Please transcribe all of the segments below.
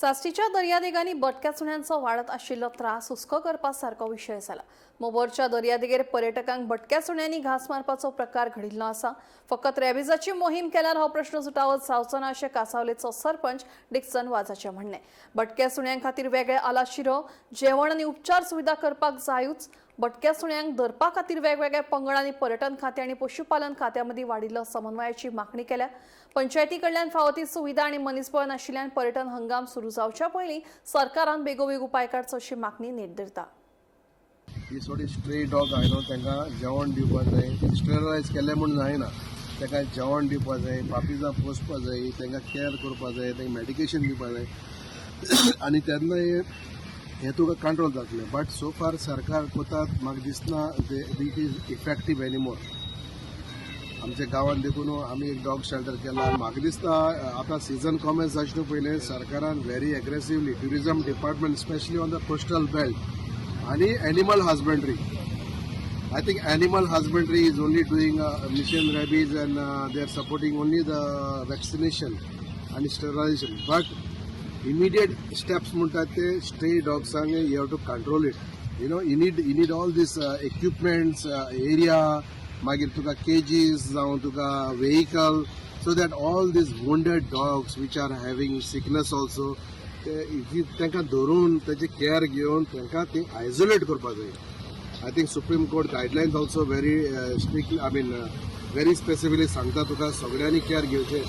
साश्टीच्या दर्यादेगांनी बटक्या सुण्यांचो वाढत आशिल्लो त्रास हुस्को करपासारको विशय जाला. मोबोरच्या दर्यादेगेर पर्यटकांक बटक्या सुण्यांनी घास मारपाचो प्रकार घडिल्लो आसा. फकत रॅबिजाची मोहीम केल्यार हो प्रश्न सुटावत जावचो ना अशें कासावलेचो सरपंच डिक्सन वाजाचें म्हणणें. बटक्या सुण्यांक खातीर वेगळे आलाशिरो, जेवण आनी उपचार सुविधा करपाक जायूच. बटक्या सुण्यांक धरपा खातीर वेगवेगळ्या पंगडांनी पर्यटन खातें आनी पशुपालन खात्यां मदीं वाडिल्लो समन्वयाची मागणी केल्या. पंचायती कडल्यान फावो ती सुविधा आनी मनीसबळ नाशिल्ल्यान पर्यटन हंगाम सुरू जावच्या पयलीं सरकारान बेगोबेग उपाय काडचो अशी मागणी नेट धरता. ही स्ट्रे डॉग आहे न्हू तांकां जेवण दिवपाक जाय. स्टेरलायज केलें म्हूण जायना. तांकां जेवण दिवपाक जाय, पापिजां पोसपाक जाय, तांकां केअर करपाक जाय, तांकां मेडिकेशन दिवपाक जाय आनी तेन्ना हें तुका कंट्रोल जातलें. बट सो फार सरकार कोतात म्हाका दिसना इट इज इफेक्टीव एनीमोर. आमच्या गांवांत देखून आमी एक डॉग शेल्टर केला. म्हाका दिसता आतां सिजन कॉमेन्स जावचे पयलीं सरकारान very aggressively tourism department specially on the coastal belt आणि animal husbandry. I think animal husbandry is only doing mission rabies and they are supporting only the vaccination and sterilization. But immediate steps म्हणतात ते stray dogs you have to control it. You need all this equipments, area, मागीर तुका cages, जावं तुका vehicle, so that all these wounded dogs which are having sickness also, तांकां धरून ताची care घेवन तांकां ती आयसोलेट करपाक जाय. I think Supreme Court guidelines also very strictly, very specifically सांगता तुका सगळ्यांनी केअर घेवचे.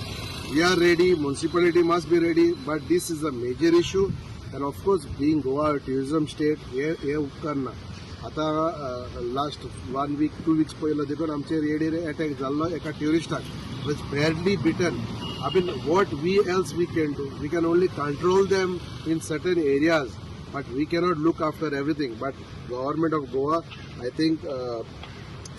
We are ready, municipality must be ready, but this is a major issue and of course being Goa a tourism state हे उपकार ना. आता last 1 week 2 weeks पयलो देखून आमचेर येडेर अटॅक जाल्लो एका ट्युरिस्टाक. was badly bitten. What else we can do? We can only control them in certain areas, but we cannot look after everything. But government of Goa, I think,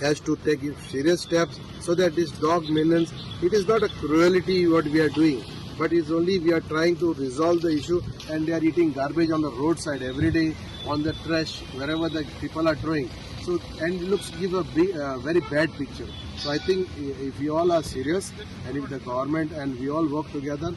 has to take serious steps so that this dog menace, it is not a cruelty what we are doing, but it's only we are trying to resolve the issue, and they are eating garbage on the roadside every day, on the trash, wherever the people are throwing. So, and it looks give a very bad picture. So I think if we all are serious and if the government and we all work together,